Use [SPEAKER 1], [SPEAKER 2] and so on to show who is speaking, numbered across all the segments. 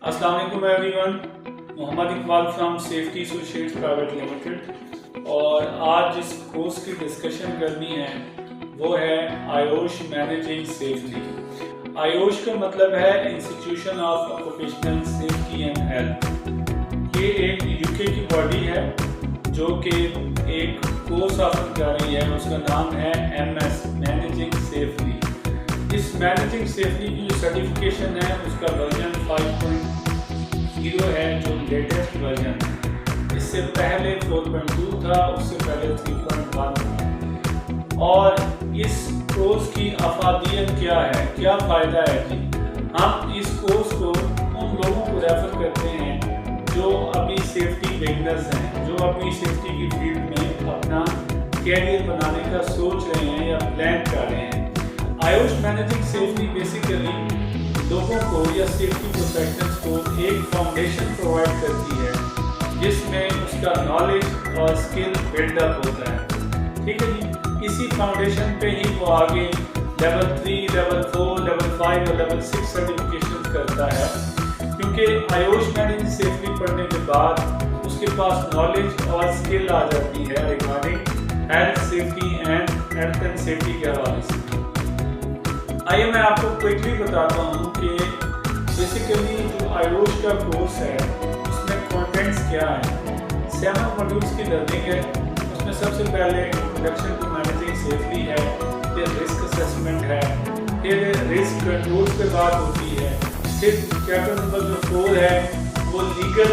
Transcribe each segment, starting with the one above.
[SPEAKER 1] अस्सलाम वालेकुम everyone, Mohammad Iqbal from safety associates private limited. और आज जिस कोर्स की डिस्कशन करनी है वो है आयोश मैनेजिंग सेफ्टी। आयोश का मतलब है institution of occupational safety and health. ये एक यूके की बॉडी है जो कि एक कोर्स ऑफर कर रही है, उसका नाम है MS मैनेजिंग सेफ्टी। इस मैनेजिंग सेफ्टी की जो सर्टिफिकेशन है उसका वर्जन 5.0 है, जो लेटेस्ट वर्जन है। इससे पहले 4.2 था, उससे पहले 3.1 था। और इस कोर्स की अफादियत क्या है, क्या फ़ायदा है जी? हम इस कोर्स को उन लोगों को रेफ़र करते हैं जो अभी सेफ्टी बिगनर्स हैं, जो अपनी सेफ्टी की फील्ड में अपना कैरियर बनाने का सोच रहे हैं या प्लान कर रहे हैं। आयोश मैनेजिंग सेफ्टी बेसिकली लोगों को या सेफ्टी प्रोफेशनल्स को एक फाउंडेशन प्रोवाइड करती है जिसमें उसका नॉलेज और स्किल बिल्डअप होता है। ठीक है जी, इसी फाउंडेशन पे ही वो आगे लेवल 3, लेवल 4, लेवल 5 और लेवल 6 सर्टिफिकेशन करता है। क्योंकि आयोश मैनेजिंग सेफ्टी पढ़ने के बाद उसके पास नॉलेज और स्किल आ जाती है regarding health safety and safety के हवाले से। आइए मैं आपको क्विकली बताता हूँ कि बेसिकली जो आयोश का कोर्स है उसमें कंटेंट्स क्या है। 7 मॉड्यूल्स की लर्निंग है। उसमें सबसे पहले इंट्रोडक्शन टू मैनेजिंग सेफ्टी है, फिर रिस्क असेसमेंट है, फिर रिस्क कंट्रोल पे बात होती है, फिर चैप्टर नंबर जो 4 है वो लीगल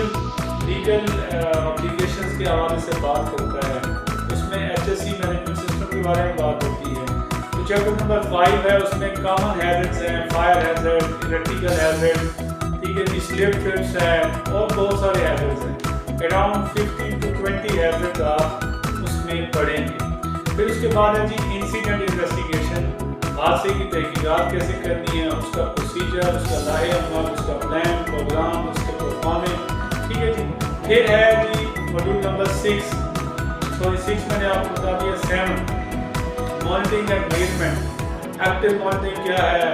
[SPEAKER 1] ऑब्लिगेशंस के हवाले से बात करता है। उसमें HSE मैनेजमेंट सिस्टम के बारे में बात होती है। चैप्टर नंबर 5 है, उसमें कॉमन हैजर्ड्स हैं, फायर हैजर्ड, इलेक्ट्रिकल हैजर्ड, ठीक है जी, स्लिप ट्रिप्स है और बहुत सारे हैजर्ड्स हैं। अराउंड 15 to 20 हैजर्ड्स आप उसमें पढ़ेंगे। फिर उसके बाद है जी इंसिडेंट इन्वेस्टिगेशन, हादसे की तहकीकात कैसे करनी है, उसका प्रोसीजर, उसका लाहे-अमल, उसका प्लान, प्रोग्राम, उसके परफॉर्मेंस। ठीक है जी। फिर है जी मॉड्यूल नंबर 6 मैंने आपको बता दिया 7, monitoring and measurement. Active monitoring क्या है,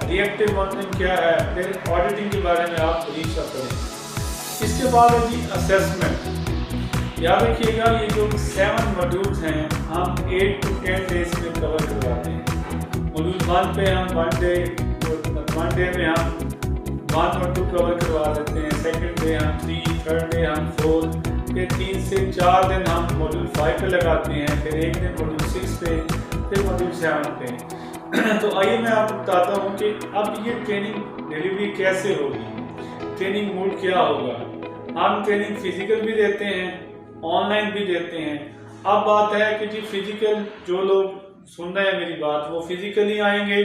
[SPEAKER 1] रिएक्टिव मॉनिटरिंग क्या है, फिर ऑडिटिंग के बारे में आप रीच करें। इसके बाद है जी असेसमेंट। याद रखिएगा ये जो 7 मॉड्यूल्स हैं हम 8 to 10 डेज में कवर करवाते हैं। मॉड्यूल 1 पे हम 1 डे में हम 1 और 2 कवर करवा देते हैं, सेकंड डे हम 3, थर्ड डे हम 4, फिर 3 से 4 दिन हम मॉड्यूल 5 पे लगाते हैं, फिर एक दिन मॉड्यूल 6 पे, फिर मॉड्यूल 7 पे। तो आइए मैं आपको बताता हूँ कि अब ये ट्रेनिंग डिलीवरी कैसे होगी, ट्रेनिंग मोड क्या होगा। हम ट्रेनिंग फिजिकल भी देते हैं, ऑनलाइन भी देते हैं। अब बात है कि जी फिजिकल जो लोग सुन रहे हैं मेरी बात, वो फिजिकली आएंगे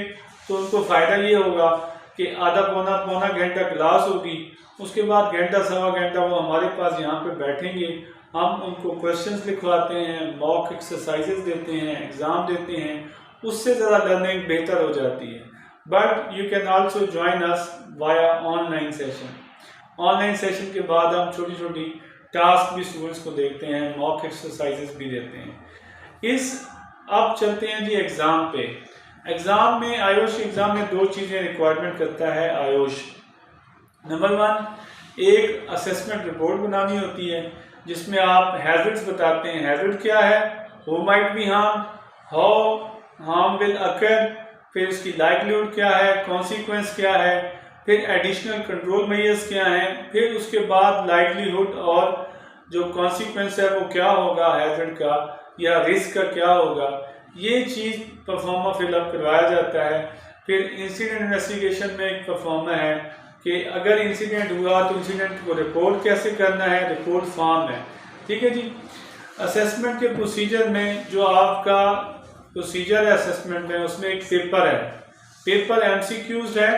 [SPEAKER 1] तो उनको फ़ायदा ये होगा कि आधा पौना घंटा क्लास होगी, उसके बाद घंटा सवा घंटा वो हमारे पास यहाँ पे बैठेंगे, हम उनको क्वेश्चंस लिखवाते हैं, मॉक एक्सरसाइजेस देते हैं, एग्ज़ाम देते हैं, उससे ज़रा लर्निंग बेहतर हो जाती है। But you can also join us via online session. Online session के बाद हम छोटी छोटी टास्क भी स्टूडेंट्स को देखते हैं, मॉक एक्सरसाइजेस भी देते हैं। अब चलते हैं जी एग्ज़ाम पे। एग्ज़ाम में आयोश एग्ज़ाम में 2 चीज़ें रिक्वायरमेंट करता है आयोश। नंबर 1, एक असेसमेंट रिपोर्ट बनानी होती है जिसमें आप हैजर्ड्स बताते हैं। हैजर्ड क्या है, who might be harm, how harm will occur, फिर उसकी लाइवलीहुड क्या है, कॉन्सिक्वेंस क्या है, फिर एडिशनल कंट्रोल मेजर्स क्या हैं, फिर उसके बाद लाइवलीहुड और जो कॉन्सिक्वेंस है वो क्या होगा हैजर्ड का या रिस्क का क्या होगा, ये चीज़ परफॉर्मा फिलअप करवाया जाता है। फिर इंसिडेंट इन्वेस्टिगेशन में एक परफॉर्मा है कि अगर इंसिडेंट हुआ तो इंसिडेंट को रिपोर्ट कैसे करना है, रिपोर्ट फॉर्म है। ठीक है जी। असेसमेंट के प्रोसीजर में जो आपका प्रोसीजर है असेसमेंट में, उसमें एक पेपर MCQs है,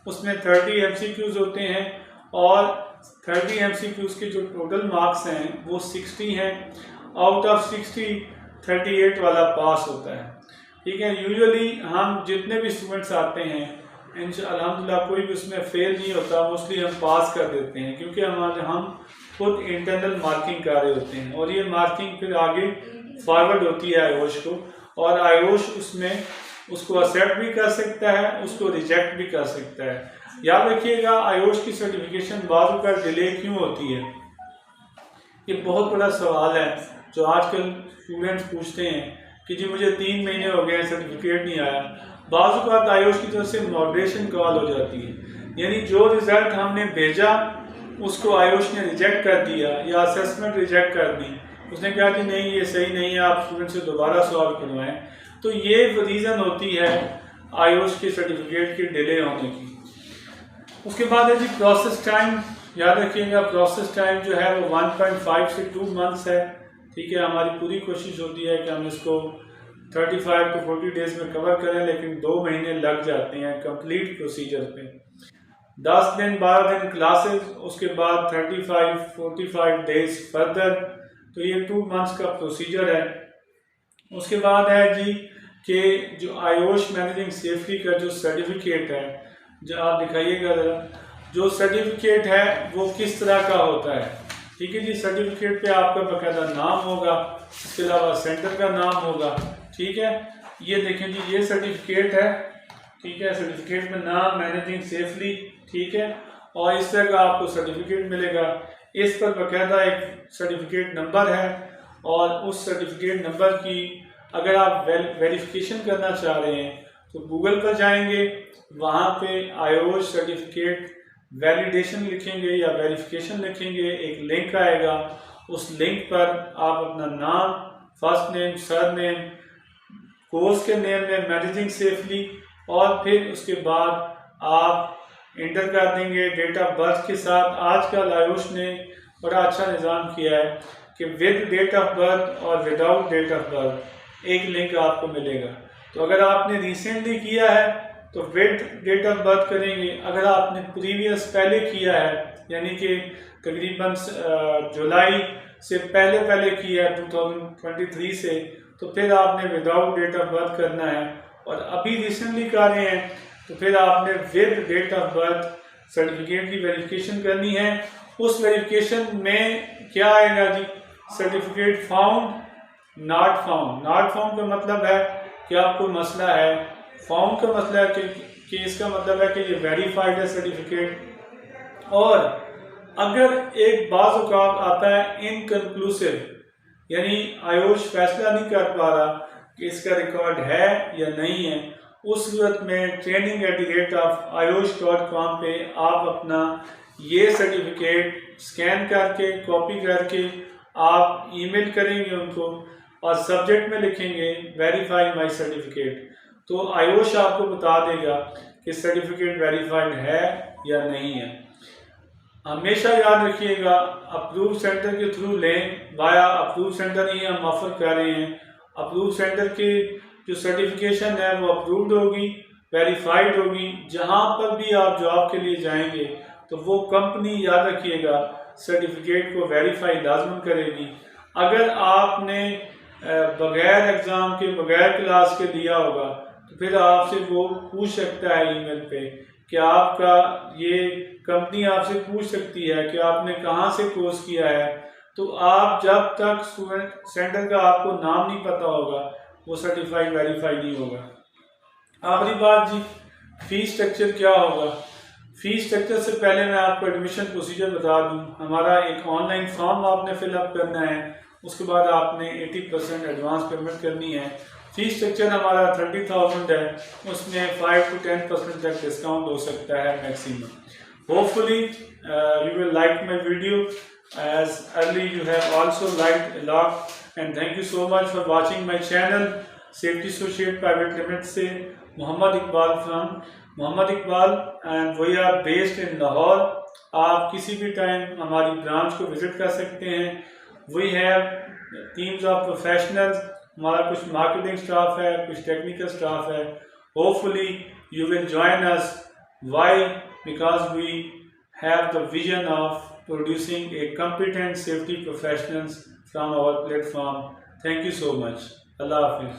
[SPEAKER 1] उसमें 30 MCQs होते हैं और 30 MCQs के जो टोटल मार्क्स हैं वो 60 हैं। आउट ऑफ 60 38 वाला पास होता है। ठीक है। यूजुअली हम जितने भी स्टूडेंट्स आते हैं अल्हम्दुलिल्लाह कोई भी उसमें फेल नहीं होता, मोस्टली हम पास कर देते हैं क्योंकि हम खुद इंटरनल मार्किंग कर रहे होते हैं और ये मार्किंग फिर आगे फॉरवर्ड होती है आयोश को, और आयोश उसमें उसको एक्सेप्ट भी कर सकता है, उसको रिजेक्ट भी कर सकता है। याद रखिएगा आयोश की सर्टिफिकेशन बाद का डिले क्यों होती है, ये बहुत बड़ा सवाल है जो आजकल स्टूडेंट्स पूछते हैं कि जी मुझे 3 महीने हो गए सर्टिफिकेट नहीं आया। बाज़ औक़ात आयोश की तरफ से मॉडरेशन कॉल हो जाती है, यानी जो रिज़ल्ट हमने भेजा उसको आयोश ने रिजेक्ट कर दिया या असेसमेंट रिजेक्ट कर दी, उसने कहा कि नहीं ये सही नहीं है, आप स्टूडेंट से दोबारा सॉल्व करवाएं। तो ये रीज़न होती है आयोश के सर्टिफिकेट के डिले होने की। उसके बाद है जी प्रोसेस टाइम। याद रखिएगा प्रोसेस टाइम जो है वो 1.5 से 2 मंथ्स है। ठीक है, हमारी पूरी कोशिश होती है कि हम इसको 35 to 40 डेज में कवर करें, लेकिन 2 महीने लग जाते हैं कंप्लीट प्रोसीजर पे। 10 दिन 12 दिन क्लासेस, उसके बाद 35-45 डेज फर्दर, तो ये 2 मंथ्स का प्रोसीजर है। उसके बाद है जी कि जो आयोश मैनेजिंग सेफ्टी का जो सर्टिफिकेट है, जो आप दिखाइएगा ज़रा, जो सर्टिफिकेट है वो किस तरह का होता है। ठीक है जी, सर्टिफिकेट पे आपका बाकायदा नाम होगा, इसके अलावा सेंटर का नाम होगा। ठीक है, ये देखें जी ये सर्टिफिकेट है। ठीक है, सर्टिफिकेट में नाम मैनेजिंग सेफली, ठीक है, और इस तरह का आपको सर्टिफिकेट मिलेगा। इस पर बाकायदा एक सर्टिफिकेट नंबर है और उस सर्टिफिकेट नंबर की अगर आप वेरिफिकेशन करना चाह रहे हैं तो गूगल पर जाएंगे, वहाँ पे आयोश सर्टिफिकेट वैलिडेशन लिखेंगे या वेरिफिकेशन लिखेंगे, एक लिंक आएगा, उस लिंक पर आप अपना नाम, first name, sir name, course के नेम में मैनेजिंग सेफली, और फिर उसके बाद आप इंटर कर देंगे डेट ऑफ बर्थ के साथ। आजकल आयोश ने बड़ा अच्छा निज़ाम किया है कि विद डेट ऑफ बर्थ और विदाउट डेट ऑफ बर्थ एक लिंक आपको मिलेगा। तो अगर आपने रिसेंटली किया है तो विद डेट ऑफ बर्थ करेंगे, अगर आपने प्रीवियस पहले किया है यानी कि तकरीबन जुलाई से पहले किया है 2023 से, तो फिर आपने विदाउट डेट ऑफ बर्थ करना है। और अभी रिसेंटली कर रहे हैं तो फिर आपने with date of birth certificate की वेरिफिकेशन करनी है। उस वेरिफिकेशन में क्या आएगा जी, certificate found, not found. Not found का मतलब है कि आपको मसला है, फाउंड का मसला है कि इसका मतलब है कि ये वेरीफाइड है सर्टिफिकेट। और अगर एक बाज़ औक़ात आता है इनकन्क्लूसिव, यानी आयोश फैसला नहीं कर पा रहा कि इसका रिकॉर्ड है या नहीं है, उस सूरत में training@ayosh.com पे आप अपना ये सर्टिफिकेट स्कैन करके कॉपी करके आप ईमेल करेंगे उनको और सब्जेक्ट में लिखेंगे वेरीफाई माय सर्टिफिकेट, तो आयोश आपको बता देगा कि सर्टिफिकेट वेरीफाइड है या नहीं है। हमेशा याद रखिएगा अप्रूव सेंटर के थ्रू लें, वाया अप्रूव सेंटर ही हम ऑफर कर रहे हैं। अप्रूव सेंटर की जो सर्टिफिकेशन है वो अप्रूव्ड होगी, वेरीफाइड होगी। जहां पर भी आप जॉब के लिए जाएंगे तो वो कंपनी याद रखिएगा सर्टिफिकेट को वेरीफाई लाजमन करेगी। अगर आपने बगैर एग्ज़ाम के बगैर क्लास के दिया होगा तो फिर आपसे वो पूछ सकता है ईमेल पे कि आपका ये कंपनी आपसे पूछ सकती है कि आपने कहाँ से कोर्स किया है। तो आप जब तक स्टूडेंट सेंटर का आपको नाम नहीं पता होगा वो सर्टिफाइड वेरीफाइड नहीं होगा। आखिरी बात जी, फीस स्ट्रक्चर क्या होगा। फीस स्ट्रक्चर से पहले मैं आपको एडमिशन प्रोसीजर बता दूं। हमारा एक ऑनलाइन फॉर्म आपने फिलअप करना है, उसके बाद आपने 80% एडवांस पेमेंट करनी है। फीस स्ट्रक्चर हमारा 30,000 है, उसमें 5 to 10% तक डिस्काउंट हो सकता है maximum. Hopefully you will like my video as early you have also liked a lot, and thank you so much for watching my channel Safety Associate Private Limited से Mohammad Iqbal from Mohammad Iqbal, and we are based in Lahore. आप किसी भी time हमारी branch को visit कर सकते हैं। We have teams of professionals, हमारा कुछ मार्केटिंग स्टाफ है, कुछ टेक्निकल स्टाफ है। Hopefully you will join us. Why? Because we have the vision of producing a competent safety professionals from our platform. Thank you so much. Allah Hafiz.